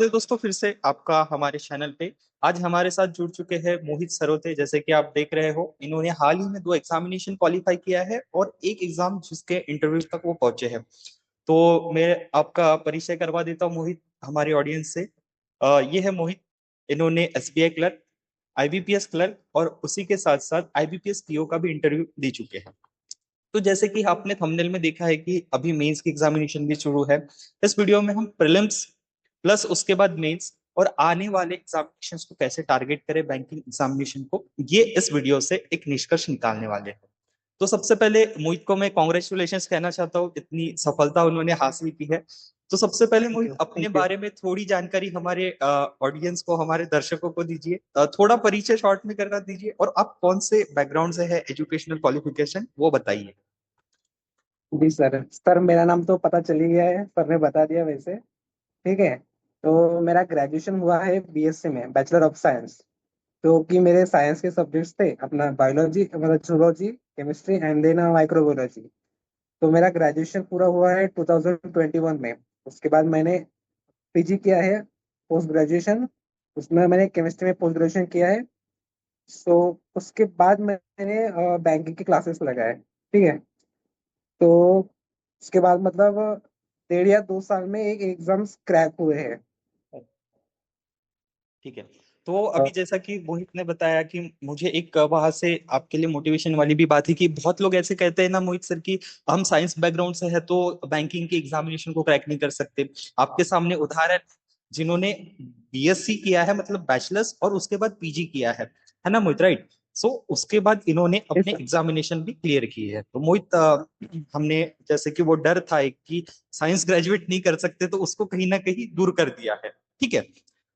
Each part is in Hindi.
तो दोस्तों फिर से आपका हमारे चैनल पे आज हमारे साथ जुड़ चुके हैं मोहित सरोते। जैसे कि आप देख रहे हो, इन्होंने हाल ही में दो एग्जामिनेशन क्वालिफाई किया है और एक एग्जाम जिसके इंटरव्यू तक वो पहुंचे हैं। तो मैं आपका परिचय करवा देता हूँ मोहित हमारे ऑडियंस से। ये है मोहित। इन्होंने एसबीआई क्लर्क, आईबीपीएस क्लर्क और उसी के साथ साथ आईबीपीएस पीओ का भी इंटरव्यू दे चुके हैं। तो जैसे कि आपने थंबनेल में देखा है कि अभी मेंस की एग्जामिनेशन भी शुरू है। इस वीडियो में हम प्रीलिम्स प्लस उसके बाद मेंस और आने वाले एग्जामिनेशंस को कैसे टारगेट करें बैंकिंग एग्जामिनेशन को, ये इस वीडियो से एक निष्कर्ष निकालने वाले हैं। तो सबसे पहले मोहित को मैं कॉन्ग्रेचुलेशंस कहना चाहता हूँ, इतनी सफलता उन्होंने हासिल की है। तो सबसे पहले मोहित अपने थैंक यू। बारे में थोड़ी जानकारी हमारे ऑडियंस को, हमारे दर्शकों को दीजिए। थोड़ा परिचय शॉर्ट में करना दीजिए और आप कौन से बैकग्राउंड से है, एजुकेशनल क्वालिफिकेशन वो बताइए। जी सर मेरा नाम तो पता चल ही गया है, सर ने बता दिया वैसे। ठीक है। तो मेरा ग्रेजुएशन हुआ है बीएससी में, बैचलर ऑफ साइंस। जो कि मेरे साइंस के सब्जेक्ट्स थे अपना बायोलॉजी, मतलब zoology, chemistry and then microbiology. तो मेरा ग्रेजुएशन पूरा हुआ है 2021 में। उसके बाद मैंने पीजी किया है, पोस्ट ग्रेजुएशन। उसमें मैंने केमिस्ट्री में पोस्ट ग्रेजुएशन किया है। सो उसके बाद मैंने बैंकिंग की क्लासेस लगाए। ठीक है। तो उसके बाद मतलब 1.5 या 2 साल में एक एग्जाम्स क्रैक हुए हैं। ठीक है। तो अभी जैसा कि मोहित ने बताया कि मुझे एक वहां से आपके लिए मोटिवेशन वाली भी बात है कि बहुत लोग ऐसे कहते हैं ना मोहित सर कि हम साइंस बैकग्राउंड से है तो बैंकिंग के एग्जामिनेशन को क्रैक नहीं कर सकते। आपके सामने उदाहरण जिन्होंने बीएससी किया है, मतलब बैचलर्स, और उसके बाद पीजी किया है ना मोहित, राइट? सो उसके बाद इन्होंने जी अपने सर। एग्जामिनेशन भी क्लियर की है। तो मोहित, हमने जैसे कि वो डर था एक कि साइंस ग्रेजुएट नहीं कर सकते, तो उसको कहीं ना कहीं दूर कर दिया है। ठीक है।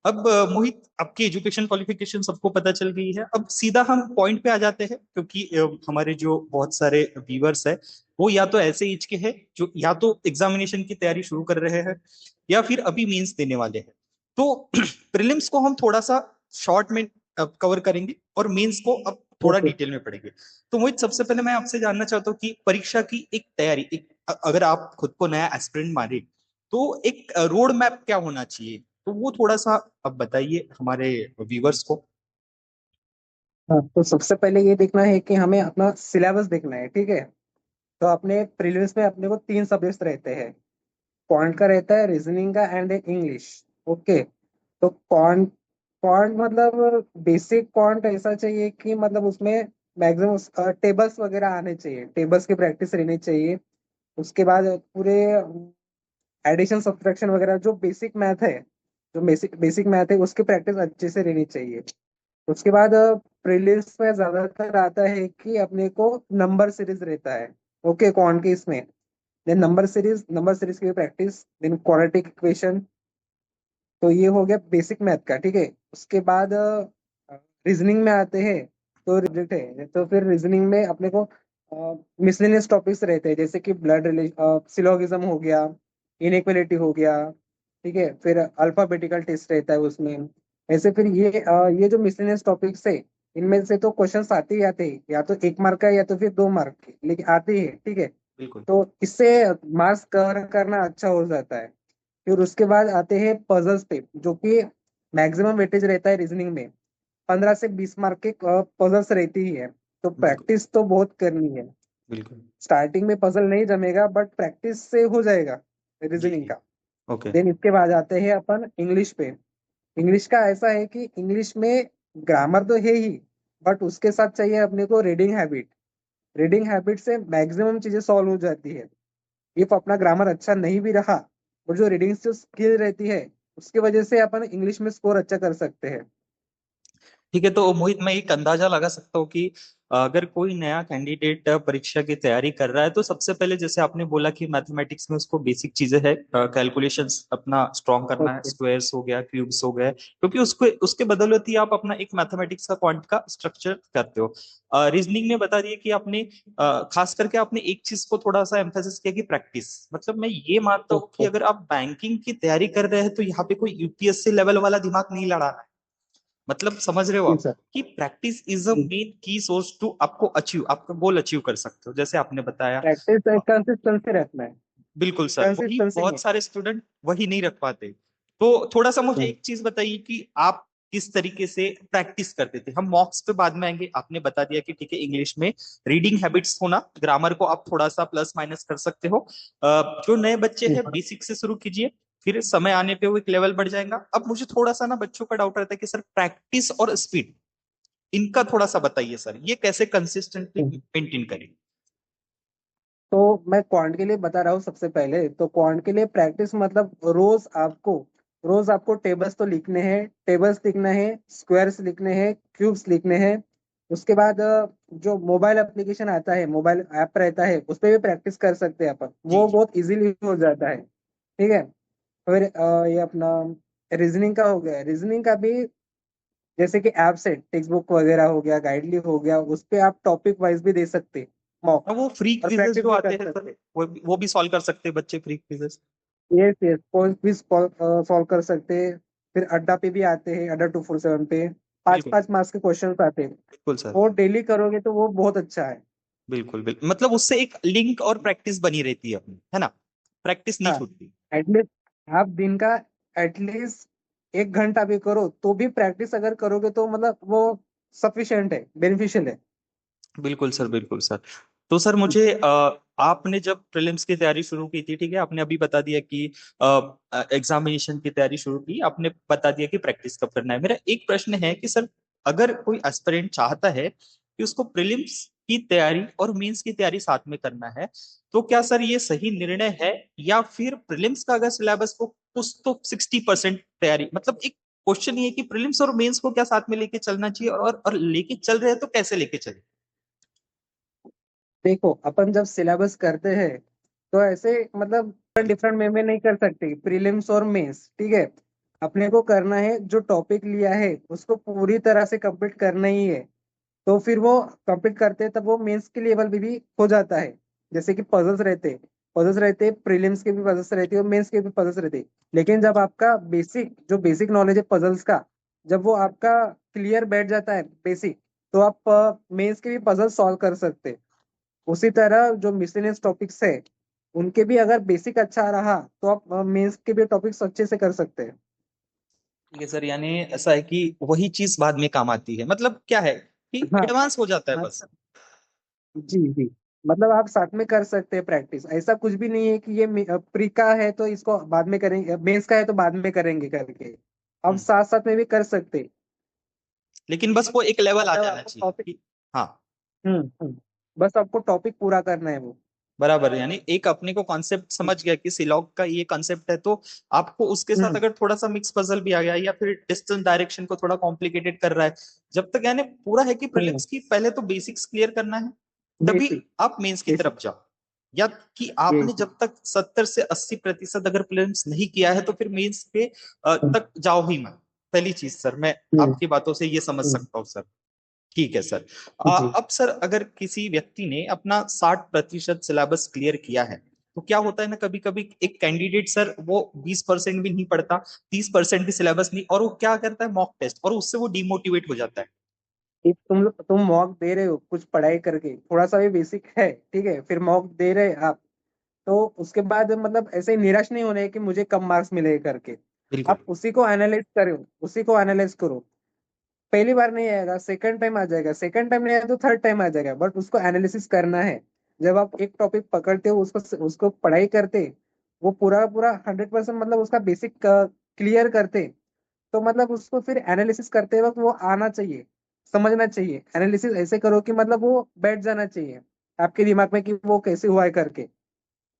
अब मोहित, आपकी एजुकेशन क्वालिफिकेशन सबको पता चल गई है। अब सीधा हम पॉइंट पे आ जाते हैं, क्योंकि हमारे जो बहुत सारे व्यूअर्स है वो या तो ऐसे एज के हैं जो या तो एग्जामिनेशन की तैयारी शुरू कर रहे हैं या फिर अभी मेंस देने वाले हैं। तो प्रीलिम्स को हम थोड़ा सा शॉर्ट में कवर करेंगे और मेंस को अब थोड़ा ओके। डिटेल में पढ़ेंगे। तो मोहित, सबसे पहले मैं आपसे जानना चाहता हूँ कि परीक्षा की एक तैयारी, अगर आप खुद को नया एस्पिरेंट माने तो एक रोड मैप क्या होना चाहिए, तो वो थोड़ा सा अब बताइए हमारे व्यूवर्स को। हाँ, तो सबसे पहले ये देखना है कि हमें अपना सिलेबस देखना है। ठीक है। तो अपने प्रीलिम्स में अपने को 3 सब्जेक्ट्स रहते हैं। क्वांट का रहता है, रीजनिंग का एंड इंग्लिश। ओके। तो क्वांट क्वांट मतलब बेसिक क्वांट ऐसा चाहिए कि मतलब उसमें मैक्सिमम टेबल्स वगैरह आने चाहिए, टेबल्स की प्रैक्टिस रहनी चाहिए। उसके बाद पूरे एडिशन सब्ट्रैक्शन वगैरह जो बेसिक मैथ है, जो बेसिक बेसिक मैथ है उसकी प्रैक्टिस अच्छे से रहनी चाहिए। उसके बाद प्रीलिम्स में ज्यादातर आता है कि अपने को नंबर सीरीज रहता है। ओके, कौन के इसमें देन नंबर सीरीज की प्रैक्टिस, देन क्वाड्रेटिक इक्वेशन। तो ये हो गया बेसिक मैथ का। ठीक है। उसके बाद रीजनिंग में आते हैं। तो सब्जेक्ट है तो फिर रीजनिंग में अपने को मिसलेनियस टॉपिक्स रहते हैं, जैसे कि ब्लड रिलेशन, सिलोगिज्म हो गया, इनइक्वालिटी हो गया। ठीक है। फिर अल्फाबेटिकल टेस्ट रहता है उसमें। ऐसे फिर ये जो मिसलेनियस टॉपिक्स है, इनमें से तो क्वेश्चंस आते ही आते हैं, या तो 1 मार्क का या तो फिर 2 मार्क के, लेकिन आते ही है। ठीक है। बिल्कुल। तो इससे मार्क्स कवर करना अच्छा हो जाता है। फिर उसके बाद आते हैं पजल्स पे, जो कि मैक्सिमम वेटेज रहता है रीजनिंग में। 15 से 20 मार्क के पजल्स रहती ही है। तो बिल्कुल। प्रैक्टिस तो बहुत करनी है। बिल्कुल। स्टार्टिंग में पजल नहीं जमेगा, बट प्रैक्टिस से हो जाएगा जी रीजनिंग जी। का। ओके। देन इसके बाद आते हैं अपन इंग्लिश पे। इंग्लिश का ऐसा है कि इंग्लिश में ग्रामर तो है ही, बट उसके साथ चाहिए अपने को रीडिंग हैबिट। रीडिंग हैबिट से मैक्सिमम चीजें सॉल्व हो जाती है। इफ अपना ग्रामर अच्छा नहीं भी रहा, और जो रीडिंग जो स्किल रहती है, उसकी वजह से अपन इंग्लिश में स्कोर अच्छा कर सकते हैं। ठीक है। तो मोहित, मैं एक अंदाजा लगा सकता हूँ कि अगर कोई नया कैंडिडेट परीक्षा की तैयारी कर रहा है तो सबसे पहले जैसे आपने बोला कि मैथमेटिक्स में उसको बेसिक चीजें है, कैलकुलेशंस अपना स्ट्रॉन्ग करना है, ओके। स्क्वायर्स हो गया, क्यूब्स हो गए, क्योंकि उसको उसके बदौलत ही आप अपना एक मैथमेटिक्स का क्वांट का स्ट्रक्चर करते हो। रीजनिंग में बता दिए कि आपने खास करके आपने एक चीज को थोड़ा सा एम्फेसिस किया कि प्रैक्टिस। मतलब मैं ये मानता हूँ कि ओके। अगर आप बैंकिंग की तैयारी कर रहे हैं तो यहाँ पे कोई यूपीएससी लेवल वाला दिमाग नहीं लड़ाना है। मतलब समझ रहे हो जी आप सर। कि प्रैक्टिस इज अ जी। मेन की सोर्स टू आपको अचीव, आपका गोल अचीव कर सकते हो, जैसे आपने बताया। प्रैक्टिस कंसिस्टेंसी रखना है। बिल्कुल सर, वही कंसिस्टेंसी नहीं बहुत है। सारे स्टूडेंट वही नहीं रख पाते। तो थोड़ा सा मुझे हम्म, एक चीज बताइए कि आप किस तरीके से प्रैक्टिस करते थे। हम मॉक्स पे बाद में आएंगे। आपने बता दिया कि ठीक है, इंग्लिश में रीडिंग हैबिट्स होना, ग्रामर को आप थोड़ा सा प्लस माइनस कर सकते हो। जो नए बच्चे हैं हम्म, बेसिक से शुरू कीजिए, फिर समय आने पे वो एक लेवल बढ़ जाएगा। अब मुझे थोड़ा सा ना बच्चों का डाउट रहता है कि सर प्रैक्टिस और स्पीड, इनका थोड़ा सा बताइए सर, ये कैसे कंसिस्टेंटली हम्म। मेंटेन करें। तो मैं क्वांट के लिए बता रहा हूँ। सबसे पहले तो क्वांट के लिए प्रैक्टिस मतलब रोज आपको टेबल्स तो लिखने हैं, टेबल्स लिखना है, स्क्वायर्स लिखने हैं, क्यूब्स लिखने हैं। उसके बाद जो मोबाइल एप्लीकेशन आता है, मोबाइल ऐप रहता है, उस पर भी प्रैक्टिस कर सकते हैं अपन। जी वो जी। बहुत इजीली हो जाता है। ठीक है। फिर ये अपना रीजनिंग का हो गया। रीजनिंग का भी जैसे कि ऐप से टेक्स्ट बुक वगैरह हो गया, गाइडली हो गया, उस पे आप टॉपिक वाइज भी दे सकते मॉक, अब वो फ्री और क्विजेस प्रैक्टिस जो भी आते कर हैं सर, सकते। वो भी सॉल्व कर सकते हैं बच्चे, फ्री क्विजेस। यस यस, कोई भी सॉल्व कर सकते हैं। फिर अड्डा पे भी आते हैं, अड्डा 247 पे पांच बिल्कुल पांच मार्क्स के क्वेश्चन आते हैं। बिल्कुल सर। वो डेली करोगे तो वो बहुत अच्छा है। बिल्कुल बिल्कुल, मतलब उससे एक लिंक और प्रैक्टिस बनी रहती है अपनी, है ना, प्रैक्टिस नहीं हाँ, छूटती। एटलीस्ट आप दिन का एटलीस्ट 1 घंटा भी करो तो भी प्रैक्टिस अगर करोगे तो मतलब वो सफिशिएंट है, बेनिफिशियल है। बिल्कुल सर, बिल्कुल सर। तो सर मुझे आपने जब प्रीलिम्स की तैयारी शुरू की थी, ठीक है, आपने अभी बता दिया कि एग्जामिनेशन की तैयारी शुरू की, आपने बता दिया कि प्रैक्टिस कब करना है। मेरा एक प्रश्न है कि सर, अगर कोई एस्पिरेंट चाहता है कि उसको प्रीलिम्स की तैयारी और मेंस की तैयारी साथ में करना है, तो क्या सर ये सही निर्णय है? या फिर प्रीलिम्स का अगर सिलेबस को कुछ तो 60% तैयारी, मतलब एक क्वेश्चन ये है कि प्रीलिम्स और मेंस को क्या साथ में लेके चलना चाहिए, और लेके चल रहे हैं तो कैसे लेके चले। देखो, अपन जब सिलेबस करते हैं तो ऐसे मतलब डिफरेंट वे में नहीं कर सकते प्रीलिम्स और मेंस। ठीक है। अपने को करना है, जो टॉपिक लिया है उसको पूरी तरह से कंप्लीट करना ही है। तो फिर वो कंप्लीट करते हैं तब वो मेंस के लेवल भी हो जाता है। जैसे कि पजल्स रहते प्रीलिम्स के भी पजल्स रहते और मेंस के भी पजल्स रहते। लेकिन जब आपका बेसिक नॉलेज है पजल्स का, जब वो आपका क्लियर बैठ जाता है बेसिक, तो आप मेंस के भी पजल सॉल्व कर सकते हैं। उसी तरह जो मिसलेनियस टॉपिक्स है, उनके भी अगर बेसिक अच्छा रहा तो आप मेंस के भी टॉपिक्स अच्छे से कर सकते हैं। ठीक है सर, यानी ऐसा है कि वही चीज बाद में काम आती है, मतलब क्या है कि हाँ एडवांस हो जाता है हाँ, बस। जी जी। मतलब आप साथ में कर सकते हैं प्रैक्टिस। ऐसा कुछ भी नहीं है कि ये प्री का है तो इसको बाद में करेंगे, मेंस का है तो बाद में करेंगे करके। आप हम्म। साथ साथ में भी कर सकते हैं। लेकिन बस वो एक लेवल आ मतलब जाना आपको चाहिए टॉपिक, कि हाँ, बस आपको टॉपिक पूरा करना है वो। बराबर। यानी एक अपने को कॉन्सेप्ट समझ गया कि सिलॉग का ये कॉन्सेप्ट है, तो आपको उसके साथ हम्म अगर थोड़ा सा मिक्स पजल भी आ गया, या फिर डिस्टेंस डायरेक्शन को थोड़ा कॉम्प्लिकेटेड कर रहा है, जब तक यानी पूरा है कि हम्म। प्रीलिम्स की पहले तो बेसिक्स क्लियर करना है, तभी बेसिक आप मेंस की बेसिक तरफ जाओ। या कि आपने बेसिक। जब तक 70 से 80% अगर प्रीलिम्स नहीं किया है, तो फिर मेंस पे तक जाओ ही मत। पहली चीज सर, मैं हम्म आपकी बातों से ये समझ हम्म, सकता हूँ सर। ठीक है सर। जी। अब सर, अगर किसी व्यक्ति ने अपना 60% सिलेबस क्लियर किया है, तो क्या होता है ना, कभी कभी एक कैंडिडेट सर वो 20% भी नहीं पढ़ता, 30% भी सिलेबस नहीं, और वो क्या करता है, मॉक टेस्ट, और उससे वो डिमोटिवेट हो जाता है। एक तुम मॉक दे रहे हो कुछ पढ़ाई करके, थोड़ा सा भी बेसिक है, ठीक है, फिर मॉक दे रहे आप, तो उसके बाद मतलब ऐसे निराश नहीं होने कि मुझे कम मार्क्स मिलेगा करके। बिल्कुल। आप उसी को एनालाइज करो, उसी को एनालाइज करो। पहली बार नहीं आएगा, सेकंड टाइम आ जाएगा, सेकंड टाइम नहीं आएगा तो थर्ड टाइम आ जाएगा, बट उसको एनालिसिस करना है। जब आप एक टॉपिक पकड़ते हो, उसको उसको पढ़ाई करते, वो पूरा पूरा 100% मतलब उसका बेसिक क्लियर करते, तो मतलब उसको फिर एनालिसिस करते वक्त वो आना चाहिए, समझना चाहिए। एनालिसिस ऐसे करो कि मतलब वो बैठ जाना चाहिए आपके दिमाग में कि वो कैसे हुआ है करके,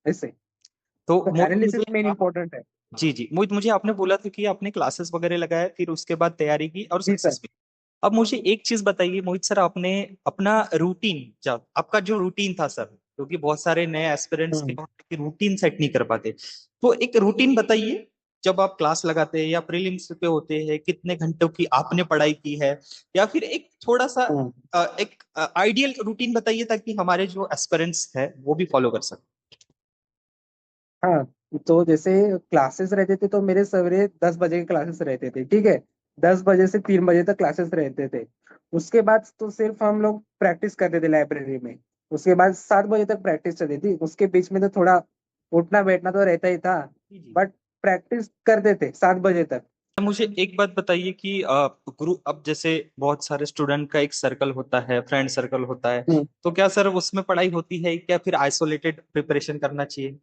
ऐसे। तो तो मोहित एनालिसिस मुझे मेन इंपॉर्टेंट है। जी जी, मोहित मुझे आपने बोला था कि आपने क्लासेस वगैरह लगाया, फिर उसके बाद तैयारी की और जी सर। सक्सेस भी। अब मुझे एक चीज बताइए मोहित सर, आपने अपना रूटीन, जब आपका जो रूटीन था सर, क्योंकि बहुत सारे नए एस्पिरेंट्स के हम्म होते हैं कि रूटीन सेट नहीं कर पाते, तो एक रूटीन बताइए। जब आप क्लास लगाते हैं या प्रीलिम्स पे होते हैं, कितने घंटों की आपने पढ़ाई की है, या फिर एक थोड़ा सा हम्म। एक आइडियल रूटीन बताइए, ताकि हमारे जो एस्पिरेंट्स हैं वो भी फॉलो कर सकें। हाँ, तो जैसे क्लासेस रहते थे तो मेरे सवेरे 10 बजे के क्लासेस रहते थे, ठीक है। 10 बजे से 3 बजे तक क्लासेस रहते थे। उसके बाद तो सिर्फ हम लोग प्रैक्टिस करते थे लाइब्रेरी में। उसके बाद 7 बजे तक प्रैक्टिस चलती थी, उसके बीच में तो थोड़ा उठना बैठना तो रहता ही था। जी जी। बट प्रैक्टिस करते थे 7 बजे तक। मुझे एक बात बताइए कि ग्रुप, अब जैसे बहुत सारे स्टूडेंट का एक सर्कल होता है, फ्रेंड सर्कल होता है, हम्म। तो क्या सर उसमें पढ़ाई होती है क्या, फिर आइसोलेटेड प्रिपरेशन करना चाहिए,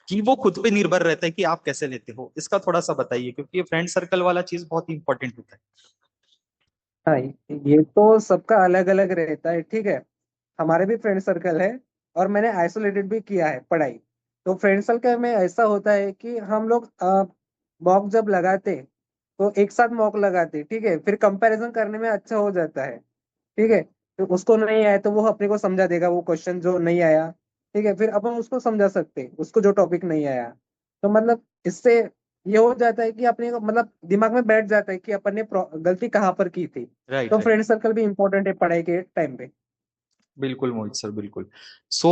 कि वो खुद पे निर्भर रहता है कि आप कैसे लेते हो, इसका थोड़ा सा बताइए, क्योंकि ये फ्रेंड सर्कल वाला चीज बहुत इंपॉर्टेंट होता है। हाँ, ये तो सबका अलग अलग रहता है, ठीक है। हमारे भी फ्रेंड सर्कल है, और मैंने आइसोलेटेड भी किया है पढ़ाई। तो फ्रेंड सर्कल में ऐसा होता है कि हम लोग मॉक जब लगाते, तो एक साथ मॉक लगाते, ठीक है। फिर कंपैरिजन करने में अच्छा हो जाता है, ठीक है। तो उसको नहीं आया तो वो अपने को समझा देगा, वो क्वेश्चन जो नहीं आया, ठीक है। फिर अपन उसको समझा सकते हैं, उसको जो टॉपिक नहीं आया। तो मतलब इससे ये हो जाता है कि अपने को मतलब दिमाग में बैठ जाता है कि अपन ने गलती कहाँ पर की थी। राइट तो राइट। फ्रेंड सर्कल भी इंपॉर्टेंट है पढ़ाई के टाइम पे। बिल्कुल मोहित सर, बिल्कुल। सो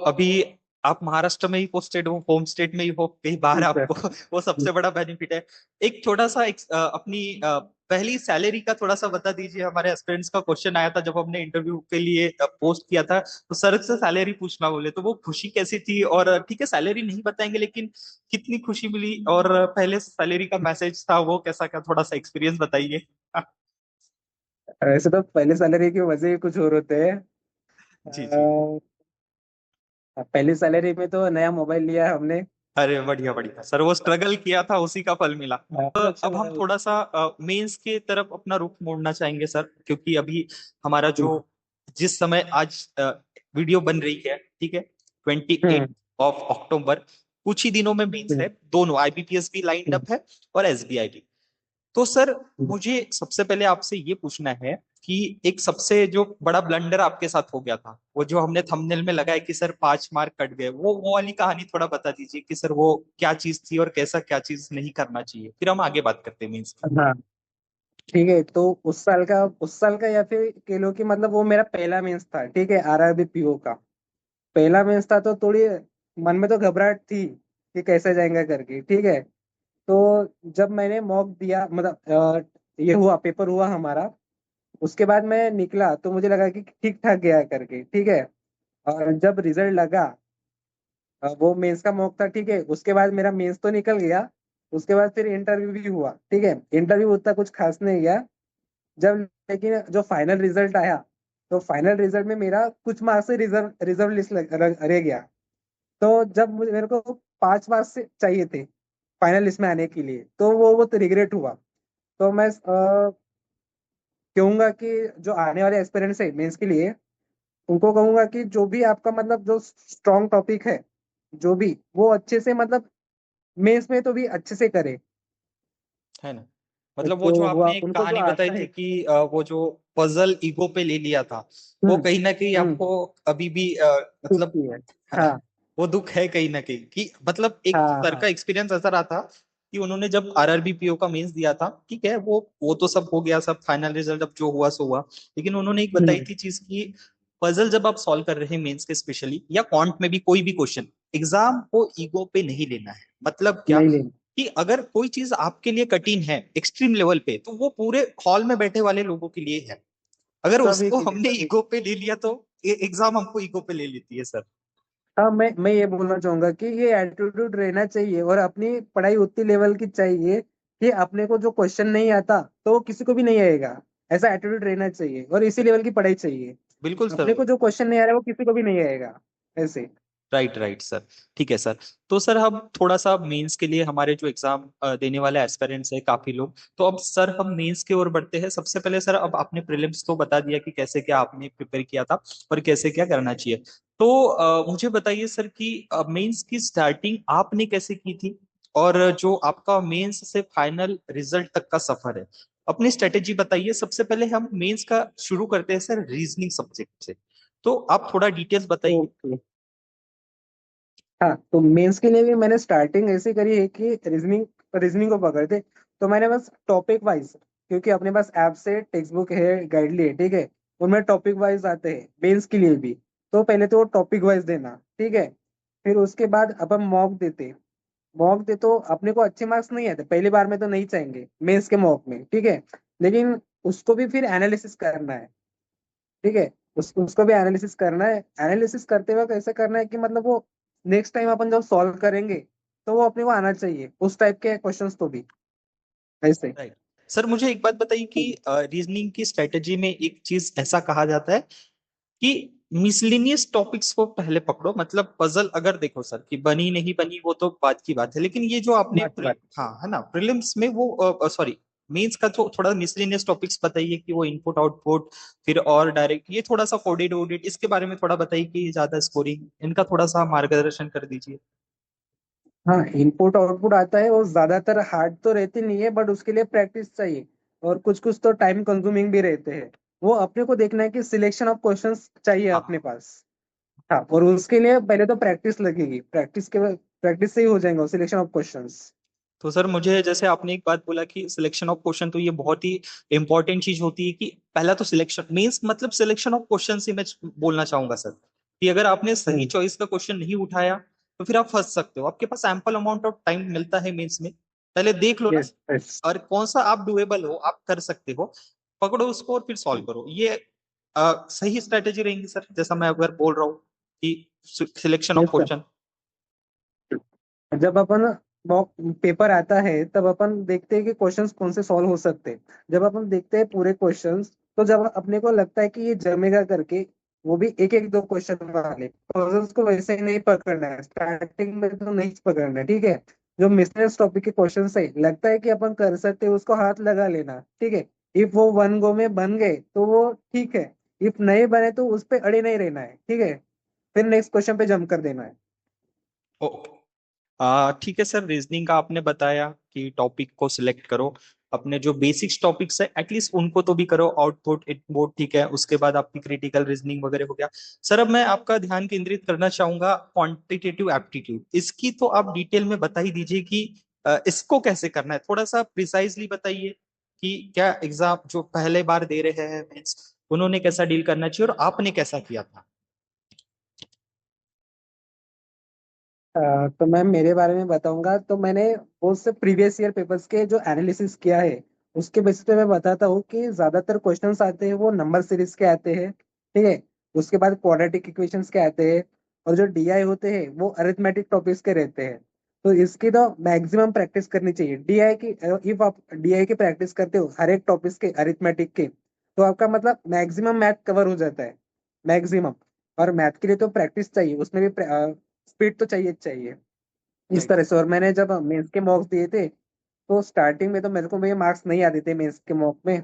अभी आप महाराष्ट्र में ही पोस्टेड हो, होम स्टेट में ही हो, कहीं बाहर जी सर। आपको वो सबसे बड़ा बेनिफिट है। एक छोटा सा अपनी पहली सैलरी का थोड़ा सा बता दीजिए, हमारे एस्पिरेंट्स का क्वेश्चन आया था जब हमने इंटरव्यू के लिए पोस्ट किया था, तो सर से सैलरी पूछना बोले, तो वो खुशी कैसी थी, और ठीक है सैलरी नहीं बताएंगे लेकिन कितनी खुशी मिली, और पहले सैलरी का मैसेज था वो कैसा, क्या थोड़ा सा एक्सपीरियंस बताइए। वैसे तो पहले सैलरी के मजे ही कुछ और होते हैं। जी जी। पहली सैलरी में तो नया मोबाइल लिया हमने। अरे बढ़िया बढ़िया सर, वो स्ट्रगल किया था उसी का फल मिला। बहुत अच्छा अब लगा हम थोड़ा सा मेंस के तरफ अपना रुख मोड़ना चाहेंगे सर, क्योंकि अभी हमारा जो हम्म। जिस समय आज वीडियो बन रही है, ठीक है, 28 अक्टूबर, कुछ ही दिनों में मेंस हम्म। है, दोनों आईबीपीएस भी लाइंड हम्म। अप है और एसबीआई भी। तो सर हम्म। मुझे सबसे पहले आपसे ये पूछना है कि एक सबसे जो बड़ा ब्लंडर आपके साथ हो गया था, वो जो हमने थंबनेल में लगाया कि सर 5 मार्क कट गए, वो वाली कहानी थोड़ा बता दीजिए कि सर वो क्या चीज थी और कैसा क्या चीज नहीं करना चाहिए, फिर हम आगे बात करते हैं मीन्स की। हाँ, ठीक है। तो उस साल का या फिर कह लो कि मतलब वो मेरा पहला मेंस था, ठीक है, आरआरबी पीओ का पहला मेंस था। तो थोड़ी मन में तो घबराहट थी कि कैसे जाएंगे करके, ठीक है। तो जब मैंने मॉक दिया, मतलब ये हुआ, पेपर हुआ हमारा। उसके बाद मैं निकला तो मुझे लगा कि ठीक ठाक गया करके, ठीक है। और जब रिजल्ट लगा, वो मेंस का मॉक था, ठीक है। उसके बाद मेरा मेंस तो निकल गया। उसके बाद फिर इंटरव्यू भी हुआ, ठीक है। इंटरव्यू उतना कुछ खास नहीं गया। जब लेकिन जो फाइनल रिजल्ट आया, तो फाइनल रिजल्ट में मेरा कुछ मार्क्स से रिजर्व रिजर्व लिस्ट रह गया। तो जब मेरे को 5 मार्क्स से चाहिए थे फाइनल लिस्ट में आने के लिए, तो वो तो रिग्रेट हुआ। तो मैं कहूंगा कि जो आने वाले एस्पिरेंट्स है मेंस के लिए, उनको कहूंगा कि जो भी आपका मतलब जो स्ट्रॉन्ग टॉपिक है, जो भी वो अच्छे से मतलब मेंस में तो भी अच्छे से करे। है ना, मतलब वो जो जो हुआ आपने एक उनको जो कहानी बताई आता थी है। कि वो जो पजल ईगो पे ले लिया था, वो हम्म। कहीं ना कहीं हम्म। आपको अभी भी मतलब ठीक है। हाँ। वो दुख है कहीं ना कहीं, कि मतलब एक हाँ। सर हाँ। का एक्सपीरियंस ऐसा रहा था कि उन्होंने जब आरआरबी पीओ का मेंस दिया था, ठीक है, वो तो सब हो गया, सब फाइनल रिजल्ट अब जो हुआ सो हुआ, लेकिन उन्होंने एक बताई हम्म। थी चीज की, पजल जब आप सॉल्व कर रहे हैं मेंस के स्पेशली, या क्वांट में भी कोई भी क्वेश्चन, एग्जाम को ईगो पे नहीं लेना है। मतलब क्या, नहीं लेना। कि अगर कोई चीज आपके लिए कठिन है एक्सट्रीम लेवल पे, तो वो पूरे हॉल में बैठे वाले लोगों के लिए है, अगर सभी उसको के लिए, हमने सभी के ईगो लिए। पे ले लिया तो एग्जाम हमको ईगो पे ले लेती है सर। हाँ, मैं ये बोलना चाहूंगा कि ये एटीट्यूड रहना चाहिए, और अपनी पढ़ाई उतनी लेवल की चाहिए कि अपने को जो क्वेश्चन नहीं आता तो वो किसी को भी नहीं आएगा। ऐसा एटीट्यूड रहना चाहिए, और इसी लेवल की पढ़ाई चाहिए। बिल्कुल अपने सर। को जो क्वेश्चन नहीं आ रहा है वो किसी को भी नहीं आएगा, ऐसे। Right right sir. ठीक है सर। तो सर हम थोड़ा सा मेंस के लिए, हमारे जो एग्जाम देने वाले एस्पिरेंट्स हैं काफी लोग, तो अब सर हम मेंस की ओर बढ़ते हैं। सबसे पहले सर, अब आपने प्रीलिम्स तो बता दिया कि कैसे क्या आपने प्रिपेयर किया था और कैसे क्या करना चाहिए, तो मुझे बताइए सर कि मेंस की स्टार्टिंग आपने कैसे की थी, और जो आपका मेंस से फाइनल रिजल्ट तक का सफर है, अपनी स्ट्रेटेजी बताइए। सबसे पहले हम मेंस का शुरू करते हैं सर रीजनिंग सब्जेक्ट से, तो आप थोड़ा डिटेल्स बताइए। ओके। हाँ, तो मेंस के लिए भी मैंने स्टार्टिंग ऐसे करी है कि रीजनिंग रीजनिंग को पकड़ते। तो मैंने बस टॉपिक वाइज, क्योंकि अपने पास ऐप से टेक्स्ट बुक है, गाइडली है, ठीक है। उनमें टॉपिक वाइज आते हैं मेंस के लिए भी। तो पहले तो टॉपिक वाइज देना, ठीक है। फिर उसके बाद अपन मॉक दे तो अपने को अच्छे मार्क्स नहीं आते पहली बार में, तो नहीं चाहेंगे मेंस के मॉक में, ठीक है। लेकिन उसको भी फिर एनालिसिस करना है, ठीक है। उसको भी एनालिसिस करना है। एनालिसिस करते वक्त ऐसा करना है कि मतलब वो नेक्स्ट टाइम अपन जब सॉल्व करेंगे, तो वो अपने को आना चाहिए, उस टाइप के क्वेश्चंस तो भी ऐसे। राइट। सर मुझे एक बात बताइए कि रीजनिंग की स्ट्रेटेजी में एक चीज ऐसा कहा जाता है कि मिसलिनियस टॉपिक्स को पहले पकड़ो, मतलब पजल अगर देखो सर कि बनी नहीं बनी वो तो बात की बात है, लेकिन ये जो आपने बात बात हाँ है ना प्रीलिम्स में वो सॉरी मेंस का जो थोड़ा मिसलिनियस टॉपिक्स बताइए कि वो इनपुट आउटपुट फिर और डायरेक्ट ये थोड़ा सा कोडेड वोडेड इसके बारे में थोड़ा बताइए कि ज्यादा स्कोरिंग इनका थोड़ा सा मार्गदर्शन कर दीजिए। हाँ, इनपुट आउटपुट आता है, वो ज्यादातर हार्ड तो रहती नहीं है, बट उसके लिए प्रैक्टिस चाहिए। और कुछ कुछ तो टाइम कंज्यूमिंग भी रहते हैं। वो अपने को देखना है कि सिलेक्शन ऑफ क्वेश्चंस चाहिए अपने हाँ पास। हाँ, और उसके लिए पहले तो प्रैक्टिस लगेगी, प्रैक्टिस से ही हो जाएगा सिलेक्शन ऑफ क्वेश्चंस। तो सर मुझे जैसे आपने एक बात बोला कि सिलेक्शन ऑफ क्वेश्चन, तो ये बहुत ही इंपॉर्टेंट चीज होती है कि पहला तो सिलेक्शन मींस मतलब सिलेक्शन ऑफ क्वेश्चन से मैं बोलना चाहूंगा सर कि अगर आपने सही हम्म। चॉइस का क्वेश्चन नहीं उठाया तो फिर आप फंस सकते हो, आपके पास एम्पल अमाउंट ऑफ टाइम मिलता है मेंस में, पहले देख लो ना यस यस। और कौन सा आप डुएबल हो आप कर सकते हो, पकड़ो उसको और फिर सॉल्व करो। ये सही स्ट्रेटेजी रहेंगी सर, जैसा मैं अगर बोल रहा हूँ कि selection of yes sir. Question. जब अपन मॉक पेपर आता है तब अपन देखते हैं कि क्वेश्चंस कौन से सॉल्व हो सकते हैं। जब अपन देखते हैं पूरे क्वेश्चंस, तो जब अपने को लगता है कि ये जमेगा करके, वो भी एक एक दो क्वेश्चन वाले पजल्स को वैसे ही नहीं पकड़ना है, स्टार्टिंग में तो नहीं पकड़ना है, ठीक है। जो मिसलेनियस टॉपिक के क्वेश्चन है, लगता है कि अपन कर सकते हैं, उसको हाथ लगा लेना, ठीक है। इफ वो वन गो में बन गए तो वो ठीक है। इफ नहीं बने तो उस पे अड़े नहीं रहना है, ठीक है। फिर नेक्स्ट क्वेश्चन पे जंप कर देना है। ठीक है सर, रीजनिंग का आपने बताया कि टॉपिक को सिलेक्ट करो, अपने जो बेसिक्स टॉपिक्स है एटलीस्ट उनको तो भी करो, आउटपुट इनपुट ठीक है, उसके बाद आपकी क्रिटिकल रीजनिंग वगैरह हो गया। सर अब मैं आपका ध्यान केंद्रित करना चाहूंगा क्वांटिटेटिव एप्टीट्यूड, इसकी तो आप डिटेल में बता ही दीजिए कि इसको कैसे करना है, थोड़ा सा प्रिसाइजली बताइए कि क्या एग्जाम जो पहले बार दे रहे हैं मीन्स उन्होंने कैसा डील करना चाहिए और आपने कैसा किया था। तो मैम मेरे बारे में बताऊंगा तो मैंने बहुत से प्रीवियस ईयर पेपर्स के जो एनालिसिस किया है, उसके बेसिस पे मैं बताता हूँ कि ज्यादातर क्वेश्चंस आते हैं वो नंबर सीरीज के आते हैं, ठीक है। उसके बाद क्वाड्रेटिक इक्वेशंस के आते हैं। और जो डीआई होते हैं वो अरिथमेटिक टॉपिक्स के रहते हैं। तो इसकी तो मैक्सिमम प्रैक्टिस करनी चाहिए डीआई की। इफ आप डीआई की प्रैक्टिस करते हो हर एक टॉपिक्स के अरिथमेटिक के, तो आपका मतलब मैक्सिमम मैथ कवर हो जाता है, मैक्सिमम। और मैथ के लिए तो प्रैक्टिस चाहिए, उसमें भी स्पीड तो चाहिए चाहिए। इस राइट। तरह से। और मैंने जब मेंस के मॉक्स दिए थे, तो स्टार्टिंग में तो मेरे को मेरे मार्क्स नहीं आते थे मेंस के मॉक में,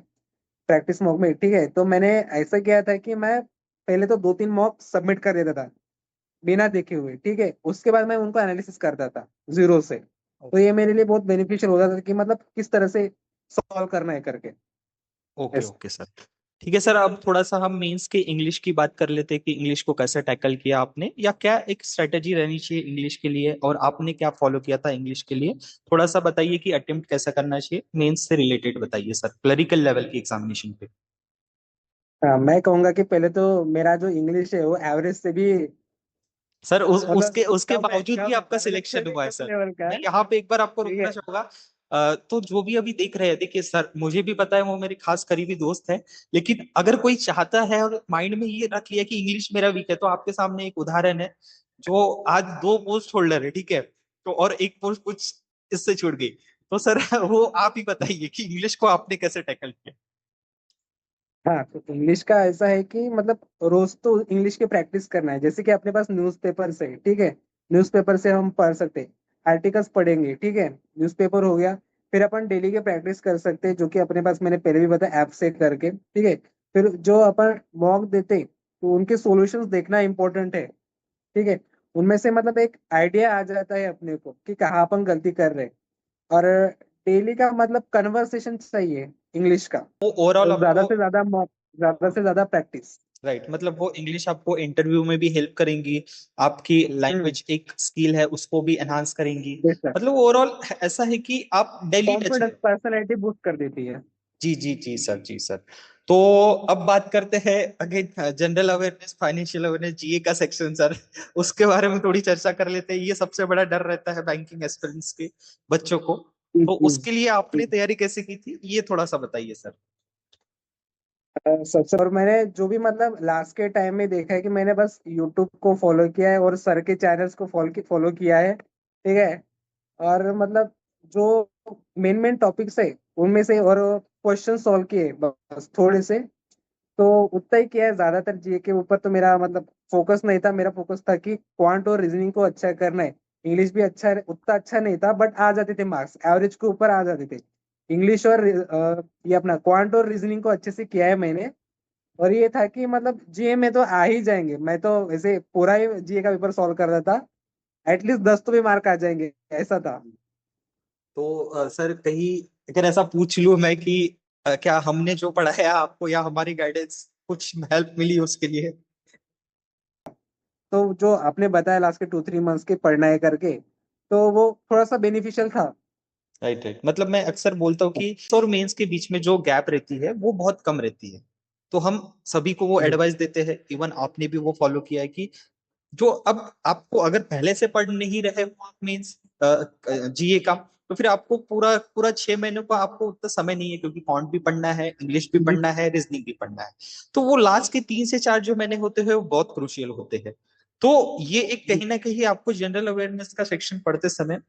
प्रैक्टिस मॉक में, ठीक है। तो मैंने ऐसा किया था कि मैं पहले तो दो तीन मॉक सबमिट कर देता था बिना देखे हुए, ठीक है। उसके बाद मैं उनको एनालिसिस करता था जीरो से। तो ये मेरे लिए बहुत बेनिफिशियल होता था कि मतलब किस तरह से सॉल्व करना है करके। ओके ऐसे। Okay sir. ठीक है सर, अब थोड़ा सा हम मेंस के इंग्लिश की बात कर लेते हैं कि इंग्लिश को कैसे टैकल किया आपने, या क्या एक स्ट्रेटेजी रहनी चाहिए इंग्लिश के लिए और आपने क्या फॉलो किया था इंग्लिश के लिए, थोड़ा सा बताइए कि अटेम्प्ट कैसा करना चाहिए मेंस से रिलेटेड बताइए सर, क्लरिकल लेवल की एग्जामिनेशन पे। हाँ, मैं कहूंगा कि पहले तो मेरा जो इंग्लिश है वो एवरेज से भी सर मतलब उसके उसके कम है, बावजूद भी कम आपका एवरेज से सिलेक्शन भी हुआ है कम सर। लेवल का मैं है, यहाँ पे एक बार आपको ठीक रोकना है। चाहूंगा। तो जो भी अभी देख रहे हैं देखिए सर, मुझे भी पता है वो मेरे खास करीबी दोस्त है, लेकिन अगर कोई चाहता है और माइंड में ये रख लिया कि इंग्लिश मेरा वीक है, तो आपके सामने एक उदाहरण है। जो आज दो पोस्ट होल्डर है ठीक है, तो और एक पोस्ट कुछ इससे छूट गई, तो सर वो आप ही बताइए कि इंग्लिश को आपने कैसे टैकल किया। हाँ, तो इंग्लिश का ऐसा है कि मतलब रोज तो इंग्लिश की प्रैक्टिस करना है। जैसे कि अपने पास न्यूज़पेपर से, ठीक है, न्यूज़पेपर से हम पढ़ सकते हैं, आर्टिकल्स पढ़ेंगे, ठीक है, न्यूज़पेपर हो गया। फिर अपन डेली की प्रैक्टिस कर सकते हैं, जो कि अपने पास मैंने पहले भी बताया ऐप से करके, ठीक है। फिर जो अपन मॉक देते तो उनके सॉल्यूशंस देखना इंपॉर्टेंट है, ठीक है। उनमें से मतलब एक आइडिया आ जाता है अपने को कि कहाँ अपन गलती कर रहे हैं। और डेली का मतलब कन्वर्सेशन चाहिए इंग्लिश का। वो ओवरऑल तो ज्यादा आपको से ज्यादा ज्यादा से ज्यादा प्रैक्टिस। राइट मतलब वो इंग्लिश आपको इंटरव्यू में भी हेल्प करेंगी, आपकी हम्म। लैंग्वेज एक स्किल है उसको भी एनहांस करेंगी, बेशक। मतलब ओवरऑल ऐसा है कि आप डेली टच कॉन्फिडेंस में। पर्सनैलिटी बूस्ट कर देती है। जी जी जी सर, जी सर। तो अब बात करते हैं again general awareness financial awareness GA का सेक्शन सर, उसके बारे में थोड़ी चर्चा कर लेते हैं, ये सबसे बड़ा डर रहता है बैंकिंग एस्पिरेंट्स के बच्चों को, जी तो जी उसके लिए जी। आपने तैयारी कैसे की थी ये थोड़ा सा बताइए सर। सबसे और मैंने जो भी मतलब लास्ट के टाइम में देखा है कि मैंने बस यूट्यूब को फॉलो किया है और सर के चैनल्स को फॉलो किया है, ठीक है। और मतलब जो मेन मेन टॉपिक्स है उनमें से, और क्वेश्चन सॉल्व किए बस थोड़े से। तो उतना ही किया है, ज्यादातर जीए के ऊपर तो मेरा मतलब फोकस नहीं था। मेरा फोकस था कि क्वांट और रीजनिंग को अच्छा करना है। इंग्लिश भी अच्छा उतना अच्छा नहीं था, बट आ जाते थे मार्क्स, एवरेज के ऊपर आ जाते थे। इंग्लिश और ये अपना क्वांट और रीजनिंग को अच्छे से किया है मैंने। और ये था कि मतलब जीए में तो आ ही जाएंगे, मैं तो वैसे पूरा ही जीए का पेपर सॉल्व कर रहा था। एटलीस्ट 10 तो भी मार्क आ जाएंगे, ऐसा था। तो सर कहीं अगर ऐसा पूछ लूं मैं कि क्या हमने जो पढ़ाया आपको या हमारी गाइडेंस कुछ हेल्प मिली उसके लिए? तो जो आपने बताया लास्ट के 2-3 मंथ्स के पढ़ना है करके, तो वो थोड़ा सा बेनिफिशियल था। राइट राइट, मतलब मैं अक्सर बोलता हूँ कि और मेंस के बीच में जो गैप रहती है वो बहुत कम रहती है। तो हम सभी को वो जी। एडवाइस देते हैं, इवन आपने भी वो फॉलो किया है कि जो अब आपको अगर पहले से पढ़ नहीं रहे हो आप मीन्स जीए का, तो फिर आपको पूरा पूरा 6 महीने का आपको उतना समय नहीं है, क्योंकि कॉन्ट भी पढ़ना है, इंग्लिश भी जी। पढ़ना है, रीजनिंग भी पढ़ना है। तो वो लास्ट के 3 से 4 जो महीने होते हैं वो बहुत क्रुशियल होते हैं। तो ये एक जी। कहीं ना कहीं आपको जनरल अवेयरनेस का सेक्शन पढ़ते समय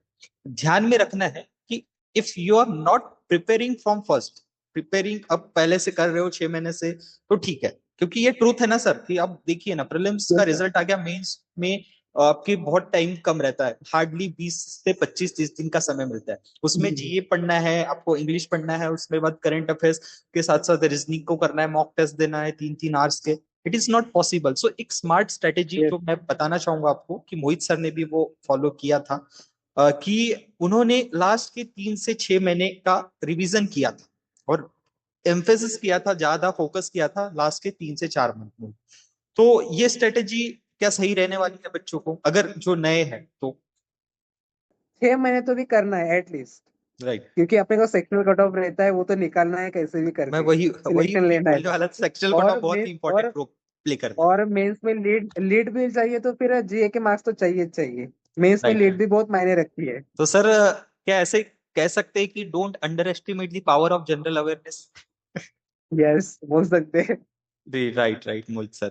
ध्यान में रखना है कि if you are not preparing from first, preparing अब पहले से कर रहे हो 6 महीने से, तो ठीक है। क्योंकि ये ट्रूथ है ना सर कि अब देखिए ना, प्रीलिम्स का यस सर। रिजल्ट आ गया, मेंस में आपकी बहुत टाइम कम रहता है, हार्डली 20 से 25 30 दिन का समय मिलता है। उसमें जी। जीए पढ़ना है, आपको इंग्लिश पढ़ना है, उसमें बाद करंट अफेयर्स के साथ साथ रीजनिंग को करना है, मॉक टेस्ट देना है 3 3 आवर्स के। It is not possible. So एक स्मार्ट स्ट्रेटेजी यस। जो मैं बताना चाहूंगा आपको कि मोहित सर ने भी वो फॉलो किया था, कि उन्होंने लास्ट के 3 से 6 महीने का रिवीजन किया था और एम्फेसिस किया था, ज्यादा फोकस किया था लास्ट के 3 से 4 मंथ में। तो ये स्ट्रेटेजी क्या सही रहने वाली है बच्चों को, अगर जो नए हैं तो? 6 महीने तो भी करना है एटलीस्ट। राइट। क्योंकि अपने को सेक्शनल कट ऑफ रहता है, वो तो निकालना है कैसे भी मैं करके, वही वही सिलेक्शन वही लेना है बोलने तो। वाला था, सेक्शुअल कट ऑफ और बहुत मे ही इंपॉर्टेंट और रोल प्ले करता है। और मेंस में लीड लीड भी चाहिए, तो फिर जीए के मार्क्स तो चाहिए चाहिए। मेंस में राइट लीड राइट। भी बहुत मायने रखती है। तो सर क्या ऐसे कह सकते हैं कि don't under estimate the power of general awareness? Yes, बोल सकते हैं। जी राइट राइट मोहित सर।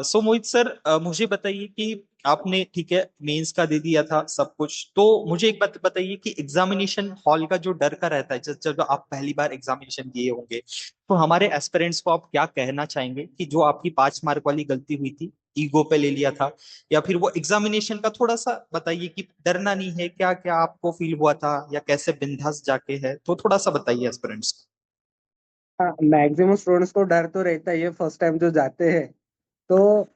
सो मोहित सर, मुझे बताइए कि आपने ठीक है मेंस का दे दिया था सब कुछ, तो मुझे एक बात बताइए कि एग्जामिनेशन हॉल का जो डर का रहता है, जब जब आप पहली बार एग्जामिनेशन दिए होंगे, तो हमारे एस्पिरेंट्स को आप क्या कहना चाहेंगे कि जो आपकी 5 मार्क वाली गलती हुई थी, ईगो पे ले लिया था, या फिर वो एग्जामिनेशन का थोड़ा सा बताइए कि डरना नहीं है, क्या क्या आपको फील हुआ था या कैसे बिंदास जाके है, तो थोड़ा सा बताइए एस्पिरेंट्स को। हाँ, मैक्सिमम स्टूडेंट्स को डर तो रहता ही है फर्स्ट टाइम जो जाते हैं। तो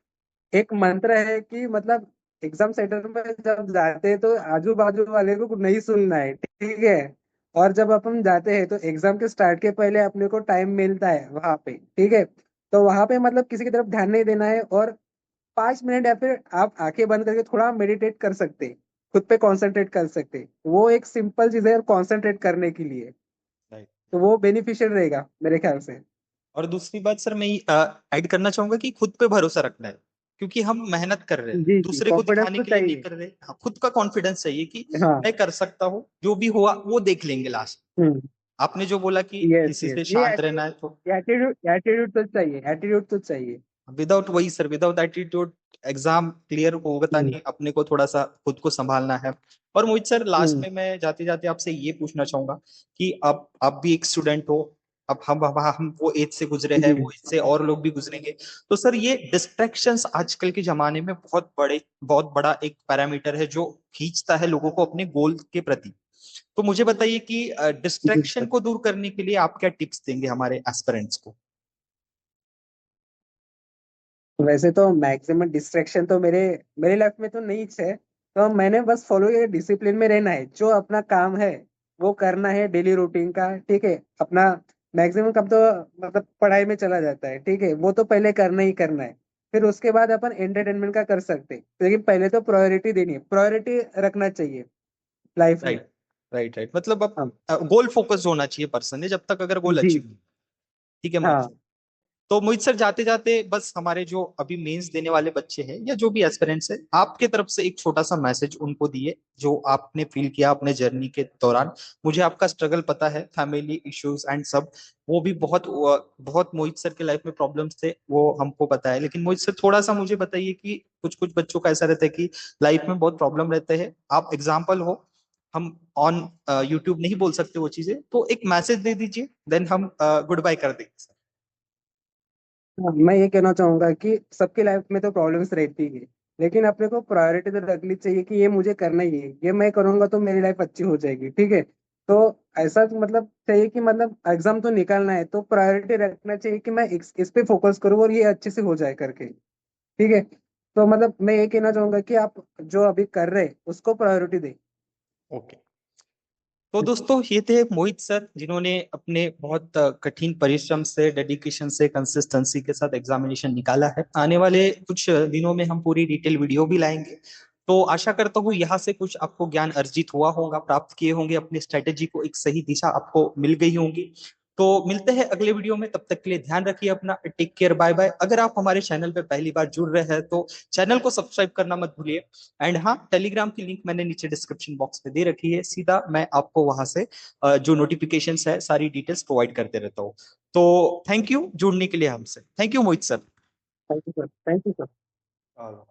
एक मंत्र है कि मतलब एग्जाम सेंटर में जब जाते हैं तो आजू बाजू वाले को नहीं सुनना है, ठीक है। और जब अपन जाते हैं तो एग्जाम के स्टार्ट के पहले अपने को टाइम मिलता है वहां पे, ठीक है। तो वहां पे मतलब किसी की तरफ ध्यान नहीं देना है, और 5 मिनट या फिर आप आंखें बंद करके थोड़ा मेडिटेट कर सकते हैं, खुद पे कंसंट्रेट कर सकते हैं। वो एक सिंपल चीज है कंसंट्रेट करने के लिए। तो वो बेनिफिशियल रहेगा मेरे ख्याल से। और दूसरी बात सर मैं ऐड करना चाहूंगा कि खुद पे भरोसा रखना है, क्योंकि हम मेहनत कर रहे हैं, जी जी, दूसरे को कॉन्फिडेंस दिखाने तो के लिए नहीं चाहिए। कर रहे। हाँ, खुद का कॉन्फिडेंस चाहिए कि हाँ। मैं कर सकता हूँ, जो भी हुआ वो देख लेंगे लास्ट। हम्म। आपने जो बोला कि यस किसी यस, से ये शांत रहना है, तो एटीट्यूड एटीट्यूड तो चाहिए, एटीट्यूड तो चाहिए। विदाउट वही sir, without attitude exam clear होगा हम्म। नहीं, अपने को थोड़ा सा खुद को संभालना है। और मोहित सर लास्ट हम्म। में मैं जाते जाते आपसे ये पूछना चाहूंगा कि आप भी एक स्टूडेंट हो, अब हम वो एज से गुजरे हैं, जी। वो एज से और लोग भी गुजरेंगे। तो सर ये डिस्ट्रैक्शंस आजकल के जमाने में बहुत बड़ा एक पैरामीटर है जो खींचता है लोगों को अपने गोल के प्रति। तो मुझे बताइए कि जी डिस्ट्रैक्शन सर। को दूर करने के लिए आप क्या टिप्स देंगे हमारे एस्पिरेंट्स को? वैसे तो मैक्सिमम डिस्ट्रैक्शन तो मेरे मेरे लाइफ में तो नहीं है। तो मैंने बस फॉलो किया, डिसिप्लिन में रहना है, जो अपना काम है वो करना है डेली रूटीन का, ठीक है अपना। मैक्सिमम कब तो मतलब पढ़ाई में चला जाता है, ठीक है, वो तो पहले करना ही करना है। फिर उसके बाद अपन एंटरटेनमेंट का कर सकते हैं, लेकिन पहले तो प्रायोरिटी देनी है, प्रायोरिटी रखना चाहिए लाइफ में। राइट राइट राइट, मतलब हाँ। अब गोल फोकस होना चाहिए पर्सन ने, जब तक अगर गोल जी। अचीव। ठीक है मोहित हाँ। सर। तो मोहित सर जाते जाते बस हमारे जो अभी मेंस देने वाले बच्चे हैं या जो भी एस्पिरेंट्स हैं, आपके तरफ से एक छोटा सा मैसेज उनको दिए, जो आपने फील किया अपने जर्नी के दौरान। मुझे आपका स्ट्रगल पता है, फैमिली इश्यूज एंड सब, वो भी बहुत बहुत मोहित सर के लाइफ में प्रॉब्लम्स थे, वो हमको पता है। लेकिन मोहित सर थोड़ा सा मुझे बताइए कि कुछ कुछ बच्चों का ऐसा रहता है कि लाइफ में बहुत प्रॉब्लम रहते हैं, आप एग्जाम्पल हो, हम ऑन यूट्यूब नहीं बोल सकते वो चीजें, तो एक मैसेज दे दीजिए, देन हम गुड बाय कर देंगे सर। हाँ, मैं ये कहना चाहूंगा कि सबकी लाइफ में तो प्रॉब्लम्स रहती है, लेकिन अपने को प्रायोरिटी तो रखनी चाहिए कि ये मुझे करना ही है, ये मैं करूंगा तो मेरी लाइफ अच्छी हो जाएगी, ठीक है। तो ऐसा मतलब चाहिए कि मतलब एग्जाम तो निकालना है तो प्रायोरिटी रखना चाहिए कि मैं इस पे फोकस करूँ और ये अच्छे से हो जाए करके, ठीक है। तो मतलब मैं ये कहना चाहूंगा कि आप जो अभी कर रहे हैं उसको प्रायोरिटी दें। ओके। तो दोस्तों ये थे मोहित सर, जिन्होंने अपने बहुत कठिन परिश्रम से, डेडिकेशन से, कंसिस्टेंसी के साथ एग्जामिनेशन निकाला है। आने वाले कुछ दिनों में हम पूरी डिटेल वीडियो भी लाएंगे। तो आशा करता हूँ यहाँ से कुछ आपको ज्ञान अर्जित हुआ होगा, प्राप्त किए होंगे, अपनी स्ट्रेटेजी को एक सही दिशा आपको मिल गई होंगी। तो मिलते हैं अगले वीडियो में, तब तक के लिए ध्यान रखिए अपना, टेक केयर, बाय बाय। अगर आप हमारे चैनल पे पहली बार जुड़ रहे हैं तो चैनल को सब्सक्राइब करना मत भूलिए। एंड हाँ, टेलीग्राम की लिंक मैंने नीचे डिस्क्रिप्शन बॉक्स में दे रखी है, सीधा मैं आपको वहां से जो नोटिफिकेशंस है सारी डिटेल्स प्रोवाइड करते रहता हूँ। तो थैंक यू जुड़ने के लिए हमसे। Thank you Mohit sir. Thank you sir, thank you sir.